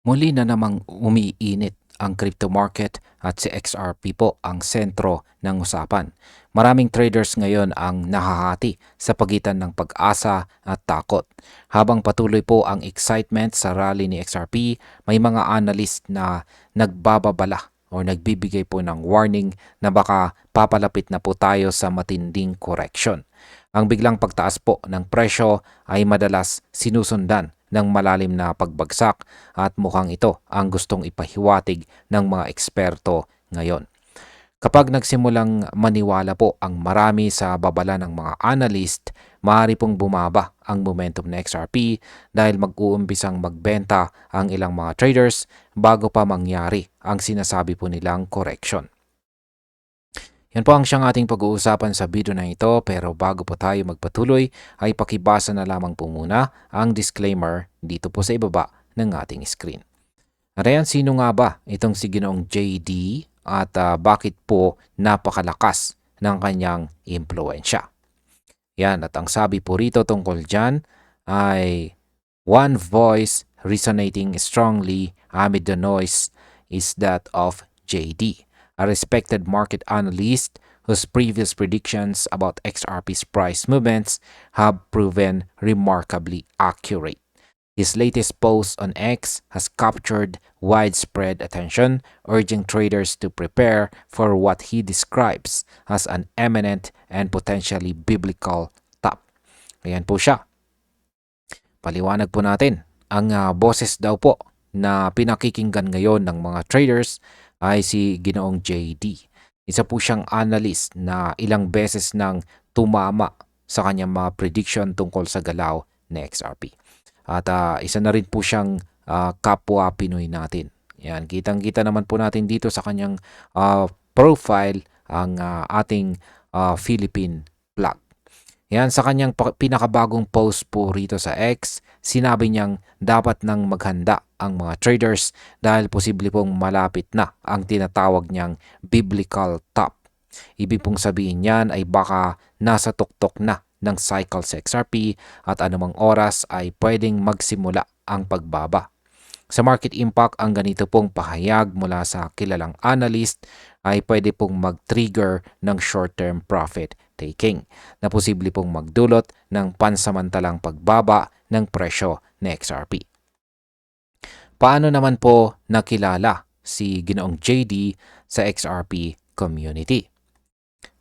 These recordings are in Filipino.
Muli na namang umiinit ang crypto market at si XRP po ang sentro ng usapan. Maraming traders ngayon ang nahahati sa pagitan ng pag-asa at takot. Habang patuloy po ang excitement sa rally ni XRP, may mga analyst na nagbababala o nagbibigay po ng warning na baka papalapit na po tayo sa matinding correction. Ang biglang pagtaas po ng presyo ay madalas sinusundan ng malalim na pagbagsak at mukhang ito ang gustong ipahiwatig ng mga eksperto ngayon. Kapag nagsimulang maniwala po ang marami sa babala ng mga analyst, maaari pong bumaba ang momentum ng XRP dahil mag-uumbisang magbenta ang ilang mga traders bago pa mangyari ang sinasabi po nilang correction. Yan po ang siyang ating pag-uusapan sa video na ito, pero bago po tayo magpatuloy ay pakibasa na lamang po muna ang disclaimer dito po sa ibaba ng ating screen. At ayan, sino nga ba itong si Ginoong JD at bakit po napakalakas ng kanyang impluensya? Yan, at ang sabi po rito tungkol dyan ay one voice resonating strongly amid the noise is that of JD, a respected market analyst whose previous predictions about XRP's price movements have proven remarkably accurate. His latest post on X has captured widespread attention, urging traders to prepare for what he describes as an imminent and potentially biblical top. Ayan po siya. Paliwanag po natin. Ang boses daw po na pinakikinggan ngayon ng mga traders ay si Ginoong JD. Isa po siyang analyst na ilang beses nang tumama sa kanyang mga prediction tungkol sa galaw ni XRP. At isa na rin po siyang kapwa Pinoy natin. Yan, kitang-kita naman po natin dito sa kanyang profile ang ating Philippine flag. Yan, sa kanyang pinakabagong post po rito sa X, sinabi niyang dapat nang maghanda ang mga traders dahil posible pong malapit na ang tinatawag niyang biblical top. Ibig pong sabihin niyan ay baka nasa tuktok na ng cycle sa XRP at anumang oras ay pwedeng magsimula ang pagbaba. Sa market impact, ang ganito pong pahayag mula sa kilalang analyst ay pwede pong mag-trigger ng short-term profit taking na posible pong magdulot ng pansamantalang pagbaba ng presyo ng XRP. Paano naman po nakilala si Ginoong JD sa XRP community?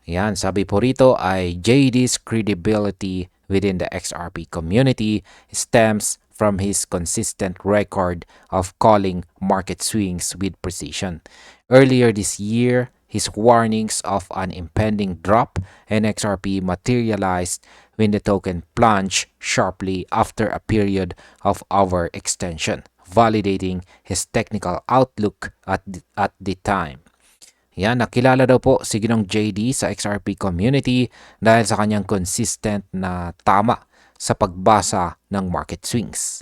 Yan, sabi po rito ay JD's credibility within the XRP community stems from his consistent record of calling market swings with precision. Earlier this year, his warnings of an impending drop in XRP materialized when the token plunged sharply after a period of overextension, validating his technical outlook at the time. Yan, nakilala daw po si Ginong JD sa XRP community dahil sa kanyang consistent na tama sa pagbasa ng market swings.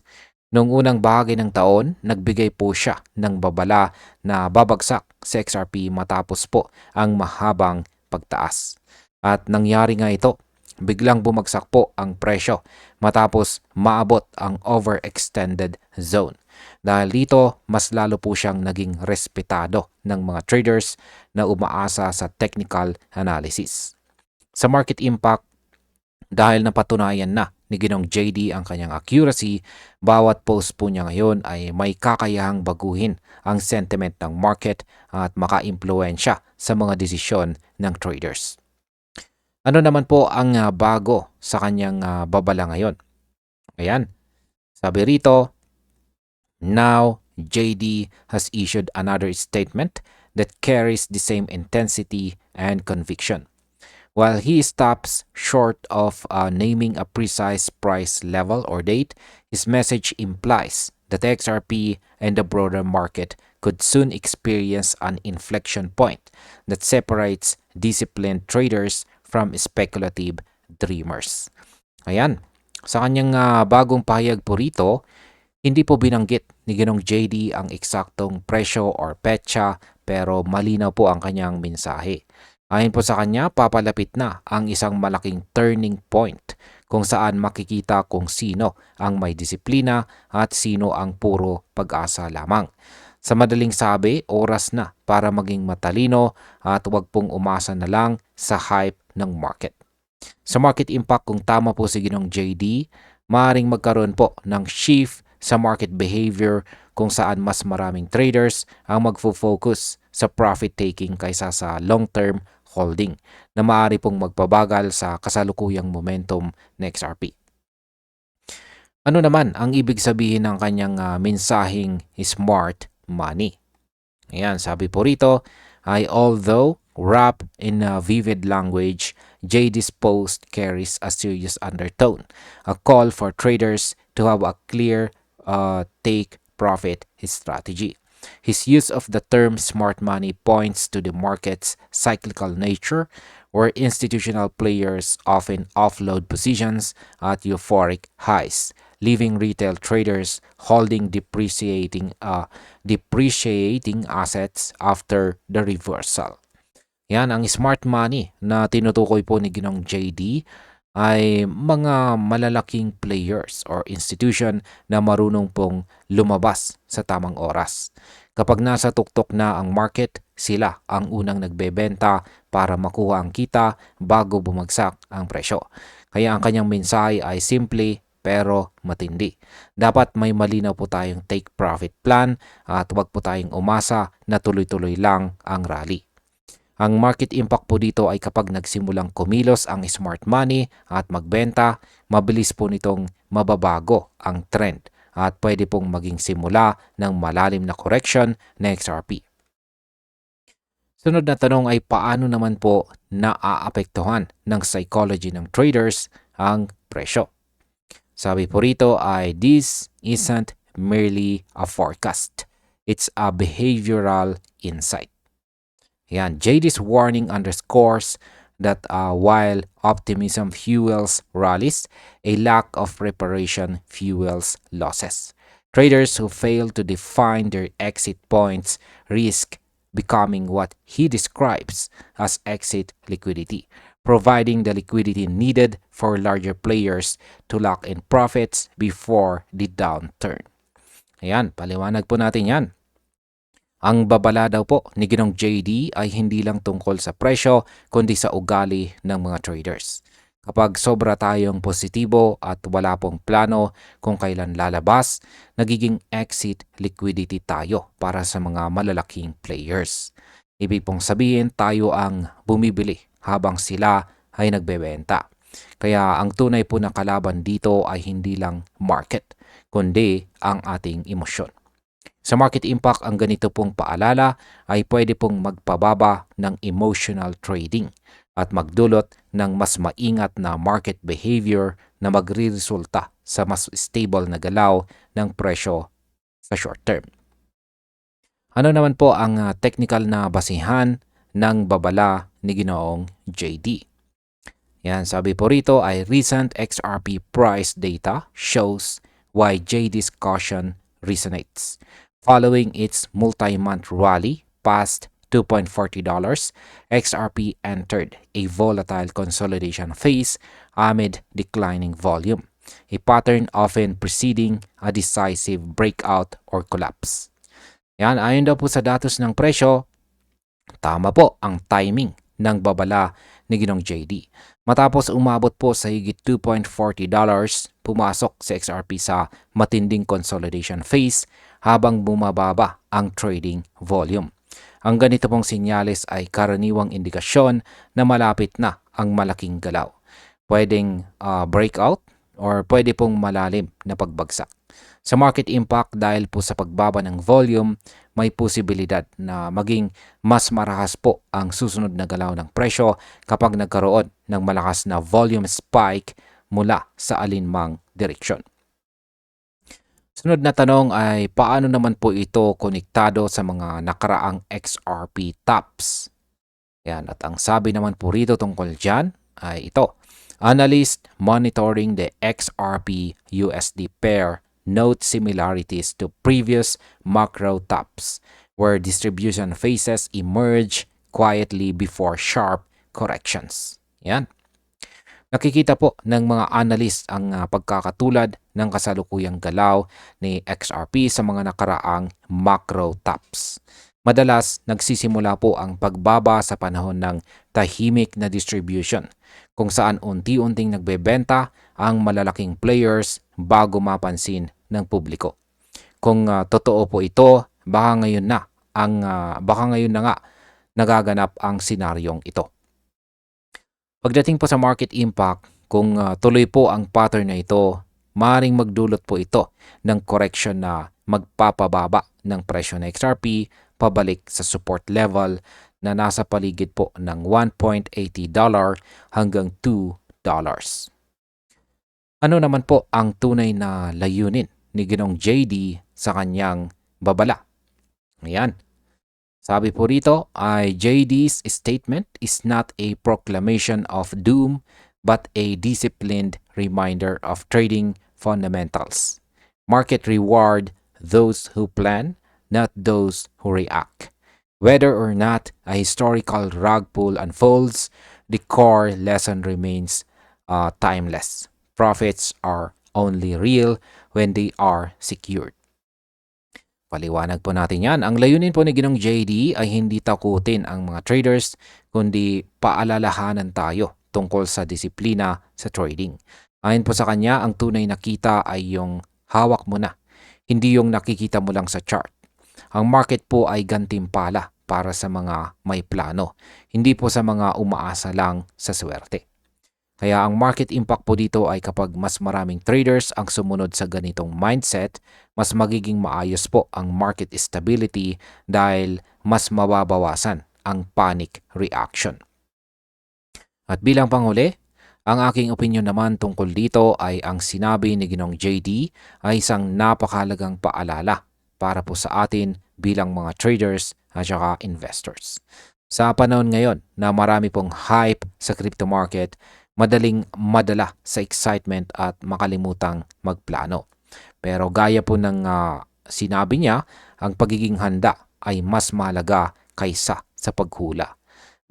Noong unang bahagi ng taon, nagbigay po siya ng babala na babagsak sa XRP matapos po ang mahabang pagtaas. At nangyari nga ito, biglang bumagsak po ang presyo matapos maabot ang overextended zone. Dahil dito, mas lalo po siyang naging respetado ng mga traders na umaasa sa technical analysis. Sa market impact, dahil napatunayan na ni Ginong JD ang kanyang accuracy, bawat post po niya ngayon ay may kakayahang baguhin ang sentiment ng market at maka-impluensya sa mga desisyon ng traders. Ano naman po ang bago sa kanyang babala ngayon? Ayan, sabi rito, now, JD has issued another statement that carries the same intensity and conviction. While he stops short of naming a precise price level or date, his message implies that XRP and the broader market could soon experience an inflection point that separates disciplined traders from speculative dreamers. Ayan, sa kanyang bagong pahayag po rito, hindi po binanggit ni Ginong JD ang eksaktong presyo or petsa, pero malinaw po ang kanyang mensahe. Ayon po sa kanya, papalapit na ang isang malaking turning point kung saan makikita kung sino ang may disiplina at sino ang puro pag-asa lamang. Sa madaling sabi, oras na para maging matalino at huwag pong umasa na lang sa hype ng market. Sa market impact, kung tama po si Ginong JD, maaaring magkaroon po ng shift sa market behavior kung saan mas maraming traders ang magfo-focus sa profit taking kaysa sa long-term holding na maaari pong magpabagal sa kasalukuyang momentum ng XRP. Ano naman ang ibig sabihin ng kanyang mensaheng smart money? Ayan, sabi po rito ay although wrapped in a vivid language, JD's post carries a serious undertone, a call for traders to have a clear take profit strategy. His use of the term smart money points to the market's cyclical nature, where institutional players often offload positions at euphoric highs, leaving retail traders holding depreciating assets after the reversal. Yan, ang smart money na tinutukoy po ni Ginong JD ay mga malalaking players or institution na marunong pong lumabas sa tamang oras. Kapag nasa tuktok na ang market, sila ang unang nagbebenta para makuha ang kita bago bumagsak ang presyo. Kaya ang kanyang mensahe ay simple pero matindi. Dapat may malinaw po tayong take profit plan at huwag po tayong umasa na tuloy-tuloy lang ang rally. Ang market impact po dito ay kapag nagsimulang kumilos ang smart money at magbenta, mabilis po nitong mababago ang trend at pwede pong maging simula ng malalim na correction na XRP. Sunod na tanong ay paano naman po naaapektuhan ng psychology ng traders ang presyo? Sabi po rito ay this isn't merely a forecast. It's a behavioral insight. Yan, JD's warning underscores that while optimism fuels rallies, a lack of preparation fuels losses. Traders who fail to define their exit points risk becoming what he describes as exit liquidity, providing the liquidity needed for larger players to lock in profits before the downturn. Ayan, paliwanag po natin yan. Ang babala daw po ni Ginong JD ay hindi lang tungkol sa presyo kundi sa ugali ng mga traders. Kapag sobra tayong positibo at wala pong plano kung kailan lalabas, nagiging exit liquidity tayo para sa mga malalaking players. Ibig pong sabihin tayo ang bumibili habang sila ay nagbebenta. Kaya ang tunay po na kalaban dito ay hindi lang market, kundi ang ating emosyon. Sa market impact, ang ganito pong paalala ay pwede pong magpababa ng emotional trading at magdulot ng mas maingat na market behavior na magre-resulta sa mas stable na galaw ng presyo sa short term. Ano naman po ang technical na basihan ng babala ni Ginoong JD? Yan, sabi po rito ay recent XRP price data shows why JD's caution resonates. Following its multi-month rally past $2.40, XRP entered a volatile consolidation phase amid declining volume, a pattern often preceding a decisive breakout or collapse. Yan, ayon daw po sa datos ng presyo, tama po ang timing ng babala ni Ginong JD. Matapos umabot po sa higit $2.40, pumasok si XRP sa matinding consolidation phase habang bumababa ang trading volume. Ang ganito pong senyales ay karaniwang indikasyon na malapit na ang malaking galaw. Pwedeng breakout or pwede pong malalim na pagbagsak. Sa market impact, dahil po sa pagbaba ng volume, may posibilidad na maging mas marahas po ang susunod na galaw ng presyo kapag nagkaroon ng malakas na volume spike mula sa alinmang direksyon. Sunod na tanong ay paano naman po ito konektado sa mga nakaraang XRP tops? Yan, at ang sabi naman po rito tungkol dyan ay ito. Analysts monitoring the XRP USD pair note similarities to previous macro tops where distribution phases emerge quietly before sharp corrections. Yan. Nakikita po ng mga analyst ang pagkakatulad ng kasalukuyang galaw ni XRP sa mga nakaraang macro tops. Madalas, nagsisimula po ang pagbaba sa panahon ng tahimik na distribution, kung saan unti-unting nagbebenta ang malalaking players bago mapansin ng publiko. Kung totoo po ito, baka ngayon na nga nagaganap ang senaryong ito. Pagdating po sa market impact, kung tuloy po ang pattern na ito, maaaring magdulot po ito ng correction na magpapababa ng presyo ng XRP pabalik sa support level na nasa paligid po ng $1.80 hanggang $2. Ano naman po ang tunay na layunin ni Ginong JD sa kanyang babala? Ayan. Sabi po rito ay JD's statement is not a proclamation of doom but a disciplined reminder of trading fundamentals. Market reward those who plan, not those who react. Whether or not a historical rug pull unfolds, the core lesson remains timeless. Profits are only real when they are secured. Paliwanag po natin yan. Ang layunin po ni Ginong JD ay hindi takutin ang mga traders, kundi paalalahanan tayo tungkol sa disiplina sa trading. Ayon po sa kanya, ang tunay na kita ay yung hawak mo na, hindi yung nakikita mo lang sa chart. Ang market po ay gantimpala para sa mga may plano, hindi po sa mga umaasa lang sa swerte. Kaya ang market impact po dito ay kapag mas maraming traders ang sumunod sa ganitong mindset, mas magiging maayos po ang market stability dahil mas mababawasan ang panic reaction. At bilang panghuli, ang aking opinion naman tungkol dito ay ang sinabi ni Ginong JD ay isang napakahalagang paalala para po sa atin bilang mga traders at saka investors. Sa panahon ngayon na marami pong hype sa crypto market, madaling madala sa excitement at makalimutang magplano. Pero gaya po ng sinabi niya, ang pagiging handa ay mas mahalaga kaysa sa paghula.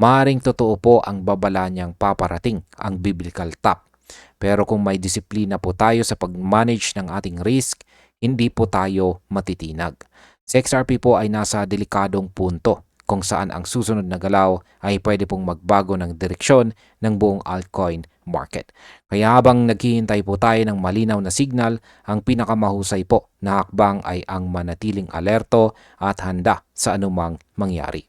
Maaring totoo po ang babala niyang paparating ang biblical top. Pero kung may disiplina po tayo sa pag-manage ng ating risk, hindi po tayo matitinag. Si XRP po ay nasa delikadong punto kung saan ang susunod na galaw ay pwede pong magbago ng direksyon ng buong altcoin market. Kaya habang naghihintay po tayo ng malinaw na signal, ang pinakamahusay po na hakbang ay ang manatiling alerto at handa sa anumang mangyari.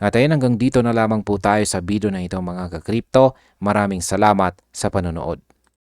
At ayun, hanggang dito na lamang po tayo sa video na ito mga ka-crypto. Maraming salamat sa panonood.